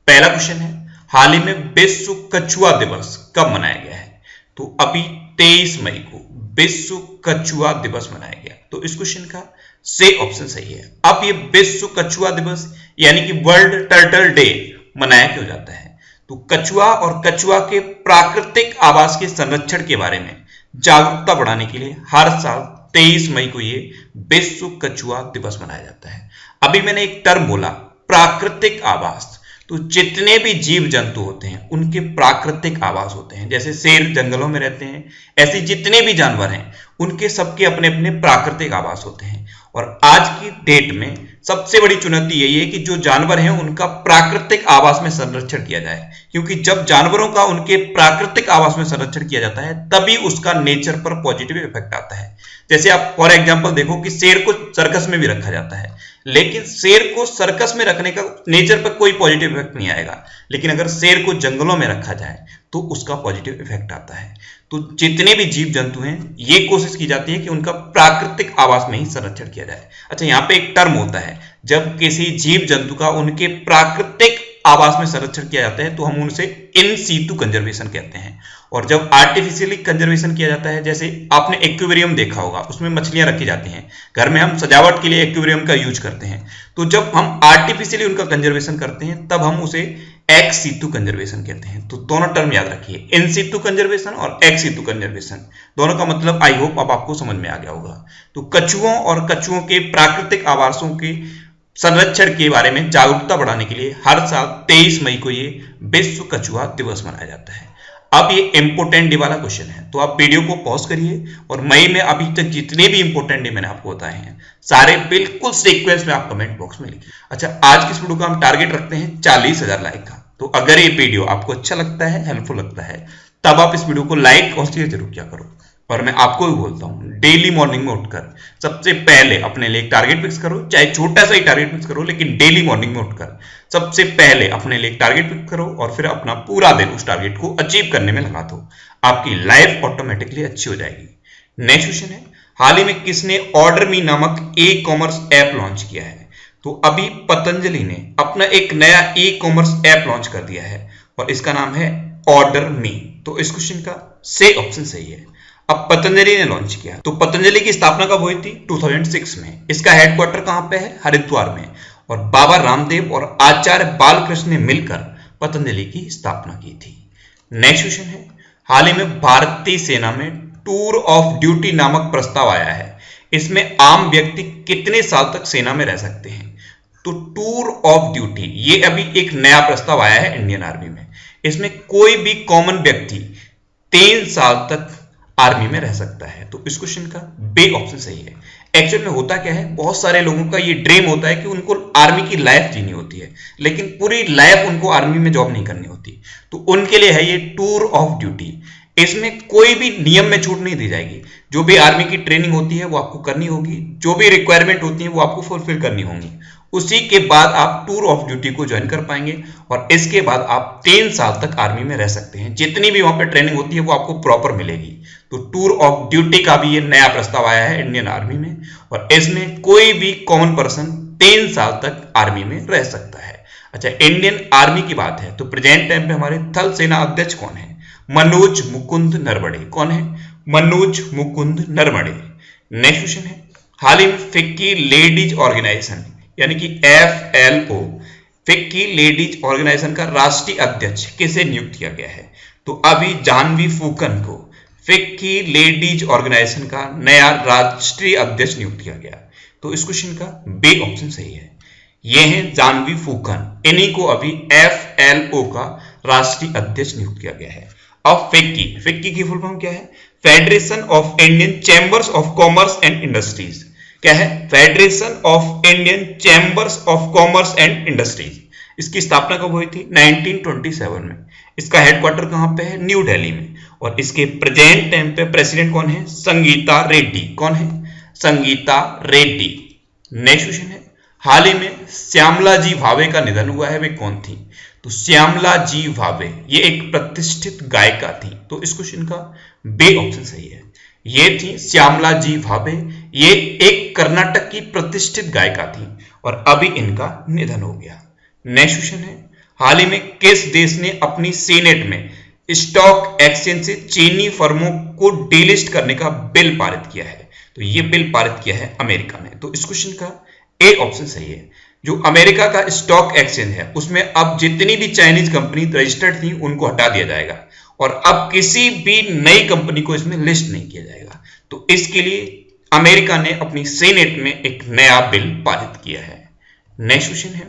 पहला क्वेश्चन है, हाल ही में विश्व कछुआ दिवस कब मनाया गया है? तो अभी 23 मई को विश्व कछुआ दिवस मनाया गया। तो इस क्वेश्चन का से ऑप्शन सही है। अब ये विश्व कछुआ दिवस यानी कि वर्ल्ड टर्टल डे मनाया क्यों जाता है? तो कछुआ और कछुआ के प्राकृतिक आवास के संरक्षण के बारे में जागरूकता बढ़ाने के लिए हर साल 23 मई को ये विश्व कछुआ दिवस मनाया जाता है। अभी मैंने एक टर्म बोला, प्राकृतिक आवास। तो जितने भी जीव जंतु होते हैं उनके प्राकृतिक आवास होते हैं। जैसे शेर जंगलों में रहते हैं, ऐसे जितने भी जानवर हैं उनके सबके अपने अपने प्राकृतिक आवास होते हैं। और आज की डेट में सबसे बड़ी चुनौती यही है कि जो जानवर हैं उनका प्राकृतिक आवास में संरक्षण किया जाए, क्योंकि जब जानवरों का उनके प्राकृतिक आवास में संरक्षण किया जाता है तभी उसका नेचर पर पॉजिटिव इफेक्ट आता है। जैसे आप फॉर एग्जांपल देखो कि शेर को सर्कस में भी रखा जाता है, लेकिन शेर को सर्कस में रखने का नेचर पर कोई पॉजिटिव इफेक्ट नहीं आएगा, लेकिन अगर शेर को जंगलों में रखा जाए तो उसका पॉजिटिव इफेक्ट आता है। तो जितने भी जीव जंतु हैं ये कोशिश की जाती है कि उनका प्राकृतिक आवास में ही संरक्षण किया जाए। अच्छा, यहाँ पे एक टर्म होता है, जब किसी जीव जंतु का उनके प्राकृतिक आवास में संरक्षण किया जाता है तो हम उनसे इन सीटू कंजर्वेशन कहते हैं। और जब आर्टिफिशियली कंजर्वेशन किया जाता है, जैसे आपने एक्वेरियम देखा होगा, उसमें मछलियां रखी जाती हैं, घर में हम सजावट के लिए एक्वेरियम का यूज करते हैं, तो जब हम आर्टिफिशियली उनका कंजर्वेशन करते हैं तब हम उसे एक्स सीटू कंजर्वेशन कहते हैं। तो दोनों टर्म याद रखिए, इन सीटू कंजर्वेशन और एक्स सीटू कंजर्वेशन, दोनों का मतलब आई होप अब आपको समझ में आ गया होगा। तो कछुओं और कछुओं के प्राकृतिक आवासों के संरक्षण के बारे में जागरूकता बढ़ाने के लिए हर साल 23 मई को ये विश्व कछुआ दिवस मनाया जाता है। अब ये इंपोर्टेंट डे वाला क्वेश्चन है, तो आप वीडियो को पॉज करिए और मई में अभी तक जितने भी इंपोर्टेंट डे मैंने आपको बताए हैं सारे बिल्कुल सीक्वेंस में आप कमेंट बॉक्स में लिखिए। अच्छा, आज की इस वीडियो का हम टारगेट रखते हैं 40,000 लाइक का। तो अगर ये वीडियो आपको अच्छा लगता है, हेल्पफुल लगता है, तब आप इस वीडियो को लाइक और शेयर जरूर किया करो। और मैं आपको भी बोलता हूं, डेली मॉर्निंग में उठकर सबसे पहले अपने लिए एक टारगेट फिक्स करो, चाहे छोटा सा ही टारगेट फिक्स करो, लेकिन डेली मॉर्निंग में उठकर सबसे पहले अपने लिए एक टारगेट फिक्स करो और फिर अपना पूरा दिन उस टारगेट को अचीव करने में लगा दो। आपकी लाइफ ऑटोमेटिकली अच्छी हो जाएगी। नेक्स्ट क्वेश्चन है, हाल ही में किसने ऑर्डर मी नामक ई कॉमर्स ऐप लॉन्च किया है? तो अभी पतंजलि ने अपना एक नया ई कॉमर्स ऐप लॉन्च कर दिया है और इसका नाम है ऑर्डर मी। तो इस क्वेश्चन का से ऑप्शन सही है। अब पतंजलि ने लॉन्च किया, तो पतंजलि की स्थापना कब हुई थी? 2006 में। इसका हेडक्वार्टर कहां पे है? हरिद्वार में। और बाबा रामदेव और आचार्य बालकृष्ण ने मिलकर पतंजलि की स्थापना की थी। नेक्स्ट क्वेश्चन है, हाल ही में भारतीय सेना में टूर ऑफ ड्यूटी नामक प्रस्ताव आया है। इसमें आम व्यक्ति कितने साल तक सेना में रह सकते हैं? तो टूर ऑफ ड्यूटी ये अभी एक नया प्रस्ताव आया है इंडियन आर्मी में। इसमें कोई भी कॉमन व्यक्ति 3 साल तक आर्मी में रह सकता है। तो इस क्वेश्चन का बी ऑप्शन सही है। एक्चुअल में होता क्या है, बहुत सारे लोगों का ये ड्रीम होता है कि उनको आर्मी की लाइफ जीनी होती है, लेकिन पूरी लाइफ उनको आर्मी में जॉब नहीं करनी होती। तो उनके लिए है ये टूर ऑफ ड्यूटी। इसमें कोई भी नियम में छूट नहीं दी जाएगी। जो भी आर्मी की ट्रेनिंग होती है वो आपको करनी होगी, जो भी रिक्वायरमेंट होती है वो आपको फुलफिल करनी होंगी। उसी के बाद आप टूर ऑफ ड्यूटी को ज्वाइन कर पाएंगे और इसके बाद आप 3 साल तक आर्मी में रह सकते हैं। जितनी भी वहां पे ट्रेनिंग होती है वो आपको प्रॉपर मिलेगी। तो टूर ऑफ ड्यूटी का भी ये नया प्रस्ताव आया है इंडियन आर्मी में और इसमें कोई भी कॉमन पर्सन 3 साल तक आर्मी में रह सकता है। अच्छा, इंडियन आर्मी की बात है तो प्रेजेंट टाइम पे हमारे थल सेना अध्यक्ष कौन है? मनोज मुकुंद नरवणे। कौन है? मनोज मुकुंद नरवणे। नेक्स्ट क्वेश्चन है, हाल ही में फिक्की लेडीज ऑर्गेनाइजेशन यानी कि FLO फिक्की लेडीज ऑर्गेनाइजेशन का राष्ट्रीय अध्यक्ष किसे नियुक्त किया गया है? तो अभी जाह्नवी फूकन को फिक्की लेडीज ऑर्गेनाइजेशन का नया राष्ट्रीय अध्यक्ष नियुक्त किया गया। तो इस क्वेश्चन का बी ऑप्शन सही है। ये हैं जाह्नवी फूकन, इन्हीं को अभी FLO का राष्ट्रीय अध्यक्ष नियुक्त किया गया है। अब फिक्की की फुल फॉर्म क्या है? Federation of Indian chambers of commerce and industries. क्या है? Federation of Indian chambers of commerce and industries. इसकी स्थापना कब हुई थी? 1927 में। इसका हेडक्वार्टर कहां पे है? न्यू दिल्ली में। और इसके प्रेजेंट टाइम पे प्रेसिडेंट कौन है? संगीता रेड्डी। कौन है? संगीता रेड्डी। नेक्स्ट क्वेश्चन है, हाल ही में श्यामला जी भावे का निधन हुआ है, वे कौन थी? तो श्यामला जी भावे ये एक प्रतिष्ठित गायिका थी। तो इस क्वेश्चन का बी ऑप्शन सही है। ये थी श्यामला जी भावे, ये एक कर्नाटक की प्रतिष्ठित गायिका थी और अभी इनका निधन हो गया। नेक्स्ट क्वेश्चन है, हाल ही में किस देश ने अपनी सीनेट में स्टॉक एक्सचेंज से चीनी फर्मों को डीलिस्ट करने का बिल पारित किया है? तो ये बिल पारित किया है अमेरिका ने। तो इस क्वेश्चन का ए ऑप्शन सही है। जो अमेरिका का स्टॉक एक्सचेंज है उसमें अब जितनी भी चाइनीज कंपनी रजिस्टर्ड थी उनको हटा दिया जाएगा और अब किसी भी नई कंपनी को इसमें लिस्ट नहीं किया जाएगा। तो इसके लिए अमेरिका ने अपनी सीनेट में एक नया बिल पारित किया है। नेक्स्ट क्वेश्चन है,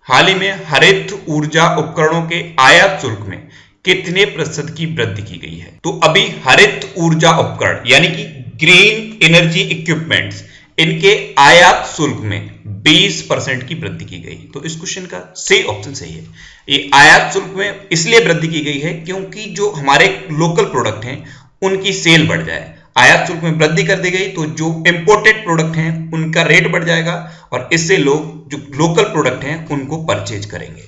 हाल ही में हरित ऊर्जा उपकरणों के आयात शुल्क में कितने प्रतिशत की वृद्धि की गई है? तो अभी हरित ऊर्जा उपकरण यानी कि ग्रीन एनर्जी इक्विपमेंट्स, इनके आयात शुल्क में 20% की वृद्धि की गई। तो इस क्वेश्चन का सही ऑप्शन सही है। ये आयात शुल्क में इसलिए वृद्धि की गई है क्योंकि जो हमारे लोकल प्रोडक्ट हैं उनकी सेल बढ़ जाए। आयात शुल्क में वृद्धि कर दी गई तो जो इंपोर्टेड प्रोडक्ट हैं उनका रेट बढ़ जाएगा और इससे लोग जो लोकल प्रोडक्ट हैं उनको परचेज करेंगे।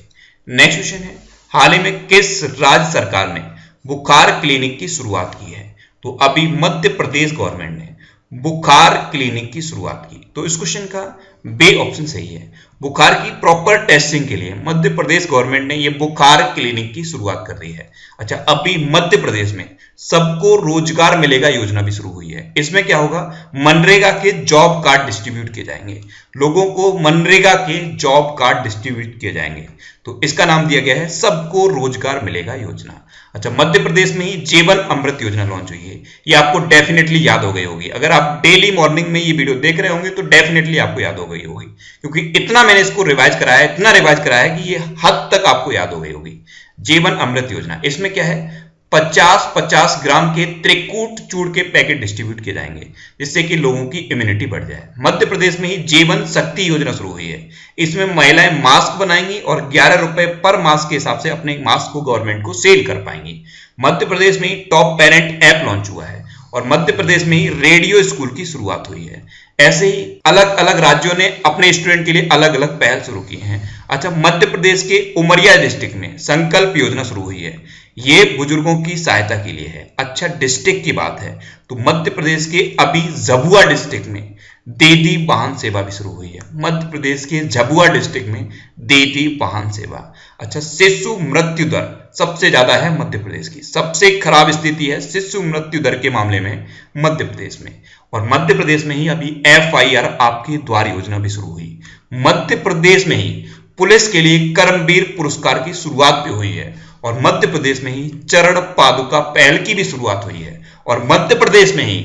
नेक्स्ट क्वेश्चन है, हाल ही में किस राज्य सरकार ने बुखार क्लिनिक की शुरुआत की है? तो अभी मध्य प्रदेश गवर्नमेंट ने बुखार क्लिनिक की शुरुआत की। तो इस क्वेश्चन का बी ऑप्शन सही है। बुखार की प्रॉपर टेस्टिंग के लिए मध्य प्रदेश गवर्नमेंट ने ये बुखार क्लिनिक की शुरुआत कर दी है। अच्छा, अभी मध्य प्रदेश में सबको रोजगार मिलेगा योजना भी शुरू हुई है। इसमें क्या होगा, मनरेगा के जॉब कार्ड डिस्ट्रीब्यूट किए जाएंगे, लोगों को मनरेगा के जॉब कार्ड डिस्ट्रीब्यूट किए जाएंगे। तो इसका नाम दिया गया है सबको रोजगार मिलेगा योजना। अच्छा, मध्य प्रदेश में ही जीवन अमृत योजना लॉन्च हुई है। ये आपको डेफिनेटली याद हो गई होगी। अगर आप डेली मॉर्निंग में ये वीडियो देख रहे होंगे तो डेफिनेटली आपको याद हो गई होगी, क्योंकि इतना मैंने इसको रिवाइज कराया, इतना रिवाइज कराया कि ये हद तक आपको याद हो गई होगी। जीवन अमृत योजना, इसमें क्या है, 50-50 ग्राम के त्रिकूट चूर्ण के पैकेट डिस्ट्रीब्यूट किए जाएंगे जिससे कि लोगों की इम्यूनिटी बढ़ जाए। मध्य प्रदेश में ही जीवन शक्ति योजना शुरू हुई है। इसमें महिलाएं मास्क बनाएंगी और 11 रुपए पर मास्क के हिसाब से अपने मास्क को गवर्नमेंट को सेल कर पाएंगी। मध्य प्रदेश में ही टॉप पेरेंट ऐप लॉन्च हुआ है और मध्य प्रदेश में ही रेडियो स्कूल की शुरुआत हुई है। ऐसे ही अलग अलग राज्यों ने अपने स्टूडेंट के लिए अलग अलग पहल शुरू की हैं। अच्छा, मध्य प्रदेश के उमरिया डिस्ट्रिक्ट में संकल्प योजना शुरू हुई है। ये बुजुर्गों की सहायता के लिए है। अच्छा, डिस्ट्रिक्ट की बात है तो मध्य प्रदेश के अभी झाबुआ डिस्ट्रिक्ट में दीदी वाहन सेवा भी शुरू हुई है। मध्य प्रदेश के झाबुआ डिस्ट्रिक्ट में दीदी वाहन सेवा। अच्छा, शिशु मृत्यु दर सबसे ज्यादा है मध्य प्रदेश की, सबसे खराब स्थिति है शिशु मृत्यु दर के मामले में मध्य प्रदेश में। और मध्य प्रदेश में ही अभी FIR आपके द्वार योजना भी शुरू हुई। मध्य प्रदेश में ही पुलिस के लिए कर्मवीर पुरस्कार की शुरुआत भी हुई है और मध्य प्रदेश में ही चरण पादुका पहल की भी शुरुआत हुई है और मध्य प्रदेश में ही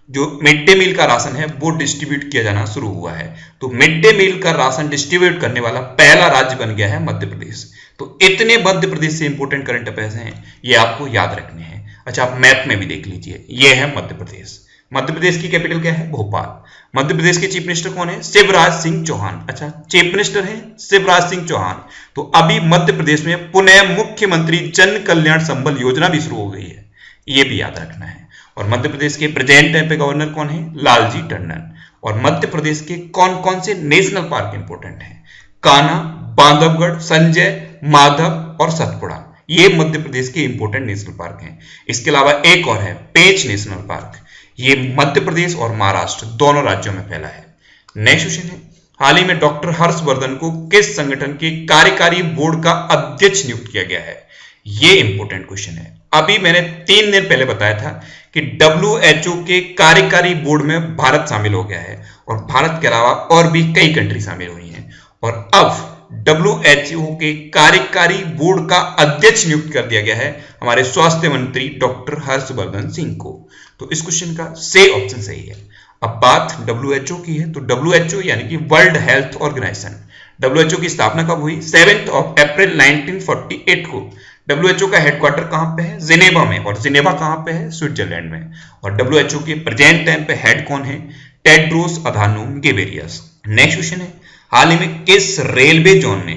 जो मिड डे मील का राशन है वो डिस्ट्रीब्यूट किया जाना शुरू हुआ है। तो मिड डे मील का राशन डिस्ट्रीब्यूट करने वाला पहला राज्य बन गया है मध्य प्रदेश। तो इतने मध्य प्रदेश से इंपोर्टेंट करंट अफेयर्स हैं, ये आपको याद रखने हैं। अच्छा, आप मैप में भी देख लीजिए, ये है मध्य प्रदेश। मध्य प्रदेश की कैपिटल क्या है, भोपाल। मध्य प्रदेश के चीफ मिनिस्टर कौन है, शिवराज सिंह चौहान। अच्छा, चीफ मिनिस्टर है शिवराज सिंह चौहान। तो अभी मध्य प्रदेश में पुनः मुख्यमंत्री जन कल्याण संबल योजना भी शुरू हो गई है, ये भी याद रखना है। और मध्य प्रदेश के प्रेजेंट टाइम पे गवर्नर कौन है, लालजी टंडन। और मध्य प्रदेश के कौन कौन से नेशनल पार्क इंपोर्टेंट हैं, कान्हा, बांधवगढ़, संजय, माधव और सतपुड़ा, ये मध्य प्रदेश के इंपोर्टेंट नेशनल पार्क हैं। इसके अलावा एक और है पेंच नेशनल पार्क, ये मध्य प्रदेश और महाराष्ट्र दोनों राज्यों में फैला है। नेक्स्ट क्वेश्चन है, हाल ही में डॉक्टर हर्षवर्धन को किस संगठन के कार्यकारी बोर्ड का अध्यक्ष नियुक्त किया गया है? ये इंपोर्टेंट क्वेश्चन है। अभी मैंने 3 दिन पहले बताया था कि WHO के कार्यकारी बोर्ड में भारत शामिल हो गया है और भारत के अलावा और भी कई कंट्री शामिल हुई हैं और अब WHO के कार्यकारी बोर्ड का अध्यक्ष नियुक्त कर दिया गया है हमारे स्वास्थ्य मंत्री डॉक्टर हर्षवर्धन सिंह को। तो इस क्वेश्चन का सही ऑप्शन सही है। अब बात WHO की है तो WHO यानी कि वर्ल्ड हेल्थ ऑर्गेनाइजेशन, WHO की स्थापना कब हुई, 7 अप्रैल 1948 को। WHO का हेडक्वार्टर कहां पे है, जिनेवा में, और जिनेवा कहां पे है, स्विट्जरलैंड में। और WHO के प्रेजेंट टाइम पे हेड कौन है, Tedros Adhanom Ghebreyesus. Next question है, हाल ही में किस रेलवे जोन ने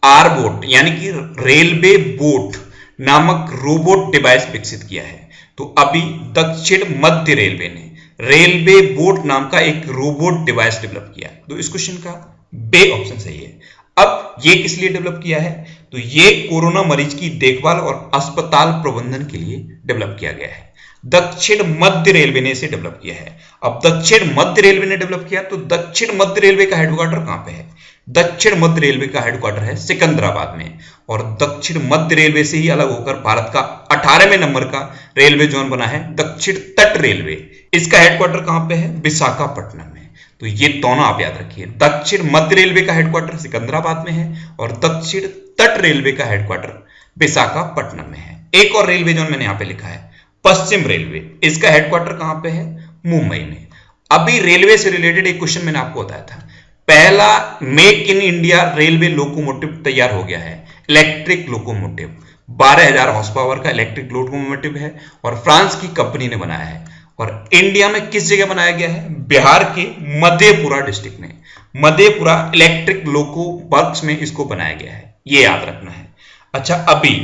आरबोट यानी कि रेलवे बोट नामक रोबोट डिवाइस विकसित किया है? तो अभी दक्षिण मध्य रेलवे ने रेलवे बोट नाम का एक रोबोट डिवाइस डेवलप किया। तो इस क्वेश्चन का बी ऑप्शन सही है। अब ये किस लिए डेवलप किया है, तो ये कोरोना मरीज की देखभाल और अस्पताल प्रबंधन के लिए डेवलप किया गया है। दक्षिण मध्य रेलवे ने इसे डेवलप किया है। अब दक्षिण मध्य रेलवे ने डेवलप किया तो दक्षिण मध्य रेलवे का हेडक्वार्टर कहां पे है, दक्षिण मध्य रेलवे का हेडक्वार्टर है सिकंदराबाद में, और दक्षिण मध्य रेलवे से ही अलग होकर भारत का 18वें नंबर का रेलवे जोन बना है दक्षिण तट रेलवे। इसका हेडक्वार्टर कहां पे है? विशाखापट्टनम में। तो ये दोनों आप याद रखिए, दक्षिण मध्य रेलवे का हेडक्वार्टर सिकंदराबाद में है और दक्षिण तट रेलवे का हेडक्वार्टर विशाखापट्टनम में है। एक और रेलवे जोन मैंने यहां पे लिखा है पश्चिम रेलवे, इसका हेडक्वार्टर कहां पे है? मुंबई में। अभी रेलवे से रिलेटेड एक क्वेश्चन मैंने आपको बताया था, पहला make in India railway locomotive तैयार हो गया है, इलेक्ट्रिक लोकोमोटिव, 12,000 हॉर्स पावर का इलेक्ट्रिक लोकोमोटिव है और फ्रांस की कंपनी ने बनाया है। और इंडिया में किस जगह बनाया गया है? बिहार के मधेपुरा डिस्ट्रिक्ट में, मधेपुरा इलेक्ट्रिक लोको वर्क्स में इसको बनाया गया है, ये याद रखना है। अच्छा, अभी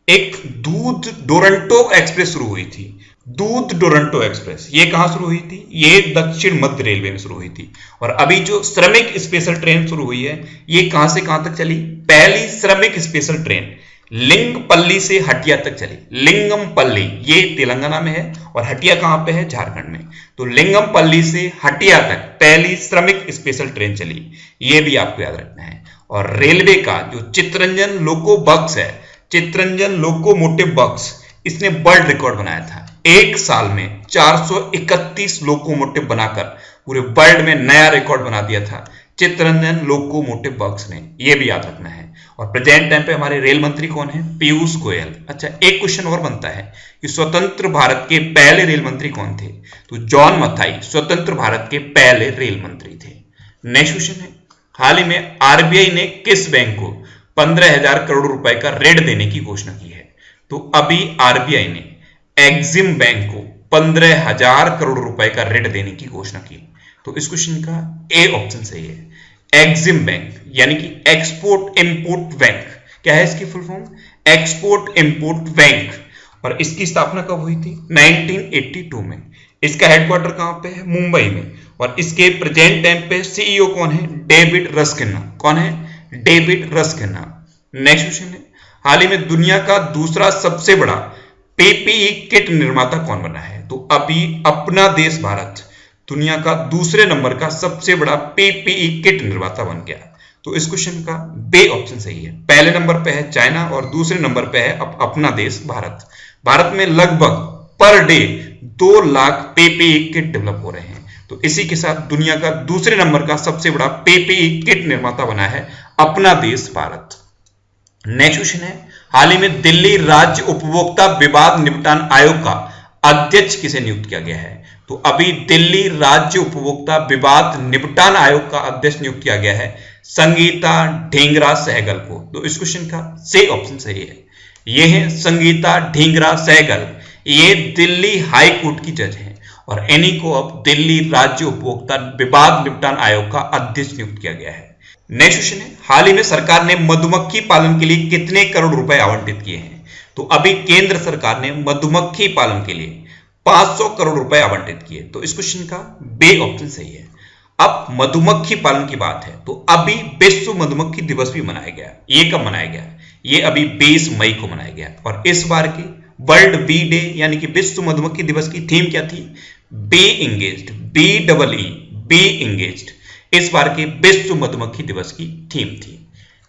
एक दूध डोरंटो एक्सप्रेस शुरू हुई थी, दूध डोरंटो एक्सप्रेस, ये कहां शुरू हुई थी? ये दक्षिण मध्य रेलवे में शुरू हुई थी। और अभी जो श्रमिक स्पेशल ट्रेन शुरू हुई है, ये कहां से कहां तक चली? पहली श्रमिक स्पेशल ट्रेन लिंगपल्ली से हटिया तक चली। लिंगमपल्ली ये तेलंगाना में है और हटिया कहां पे है? झारखंड में। तो लिंगमपल्ली से हटिया तक पहली श्रमिक स्पेशल ट्रेन चली, ये भी आपको याद रखना है। और रेलवे का जो चित्तरंजन लोको बक्स है, चित्तरंजन लोकोमोटिव बक्स, इसने वर्ल्ड रिकॉर्ड बनाया था। एक साल में 431 लोकोमोटिव बनाकर पूरे वर्ल्ड में नया रिकॉर्ड बना दिया था चित्तरंजन लोकोमोटिव बक्स ने, यह भी याद रखना है। और प्रेजेंट टाइम पे हमारे रेल मंत्री कौन है? पीयूष गोयल। अच्छा, एक क्वेश्चन और बनता है कि स्वतंत्र भारत के पहले रेल मंत्री कौन थे? तो जॉन मथाई स्वतंत्र भारत के पहले रेल मंत्री थे। नेक्स्ट क्वेश्चन है, हाल ही में आरबीआई ने किस बैंक को 15,000 करोड़ रुपए का ऋण देने की घोषणा की है? तो अभी आरबीआई ने एक्सिम बैंक को 15,000 करोड़ रुपए का ऋण देने की घोषणा की। तो इस क्वेश्चन का ए ऑप्शन सही है, एक्सिम बैंक, यानी कि एक्सपोर्ट इंपोर्ट बैंक। क्या है इसकी full form? Export import bank. और इसकी स्थापना कब हुई थी? 1982 में। इसका हेडक्वार्टर कहां पे है? मुंबई में। और इसके प्रेजेंट टाइम पे सीईओ कौन है? डेविड रस्किन्ना। कौन है? डेविड रस्किन्ना। नेक्स्ट क्वेश्चन है, हाल ही में दुनिया का दूसरा सबसे बड़ा पीपीई किट निर्माता कौन बना है? तो अभी अपना देश भारत दुनिया का दूसरे नंबर का सबसे बड़ा पीपीई किट निर्माता बन गया। तो इस क्वेश्चन का बे ऑप्शन सही है। पहले नंबर पे है चाइना और दूसरे नंबर पे है अपना देश भारत। भारत में लगभग per day 2 lakh PPE kit develop हो रहे हैं। तो इसी के साथ दुनिया का दूसरे नंबर का सबसे बड़ा पीपीई किट निर्माता बना है अपना देश भारत। नेक्स्ट क्वेश्चन है, हाल ही में दिल्ली राज्य उपभोक्ता विवाद निपटान आयोग का अध्यक्ष किसे नियुक्त किया गया है? तो अभी दिल्ली राज्य उपभोक्ता विवाद निपटान आयोग का अध्यक्ष नियुक्त किया गया है संगीता ढींगरा सहगल को। तो इस क्वेश्चन का सही ऑप्शन सही है, ये है संगीता ढींगरा सहगल। ये दिल्ली हाई कोर्ट की जज है और इन्हीं को अब दिल्ली राज्य उपभोक्ता विवाद निपटान आयोग का अध्यक्ष नियुक्त किया गया है। नेक्स्ट क्वेश्चन है, हाल ही में सरकार ने मधुमक्खी पालन के लिए कितने करोड़ रुपए आवंटित किए हैं? तो अभी केंद्र सरकार ने मधुमक्खी पालन के लिए 500 करोड़ रुपए आवंटित किए। तो इस क्वेश्चन का बे ऑप्शन सही है। अब मधुमक्खी पालन की बात है तो अभी विश्व मधुमक्खी दिवस भी मनाया गया। ये कब मनाया गया? ये अभी 20 मई को मनाया गया। और इस बार की वर्ल्ड बी डे यानी कि विश्व मधुमक्खी दिवस की थीम क्या थी? Be engaged, be engaged. इस बार के विश्व मधुमक्खी दिवस की थीम थी।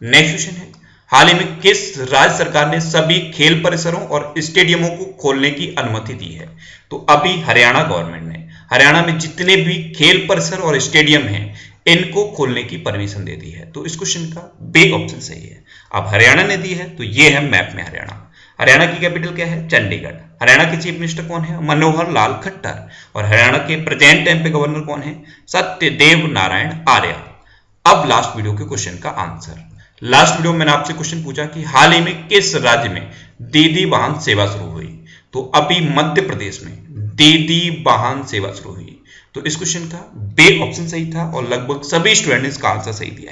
नेक्स्ट क्वेश्चन है, हाल ही में किस राज्य सरकार ने सभी खेल परिसरों और स्टेडियमों को खोलने की अनुमति दी है? तो अभी हरियाणा गवर्नमेंट ने हरियाणा में जितने भी खेल परिसर और स्टेडियम हैं इनको खोलने की परमिशन दे दी है। तो इस क्वेश्चन का बी ऑप्शन सही है। अब हरियाणा ने दी है तो ये है मैप में हरियाणा। हरियाणा की कैपिटल क्या है? चंडीगढ़। हरियाणा के चीफ मिनिस्टर कौन है? मनोहर लाल खट्टर। और हरियाणा के प्रेजेंट टाइम पे गवर्नर कौन है? सत्यदेव नारायण आर्य। अब लास्ट वीडियो के क्वेश्चन का आंसर। लास्ट वीडियो में मैंने आपसे क्वेश्चन पूछा कि हाल ही में किस राज्य में दीदी वाहन सेवा शुरू हुई? तो अभी मध्य प्रदेश में दीदी वाहन सेवा शुरू हुई। तो इस क्वेश्चन का बी ऑप्शन सही था और लगभग सभी स्टूडेंट ने इसका आंसर सही दिया है।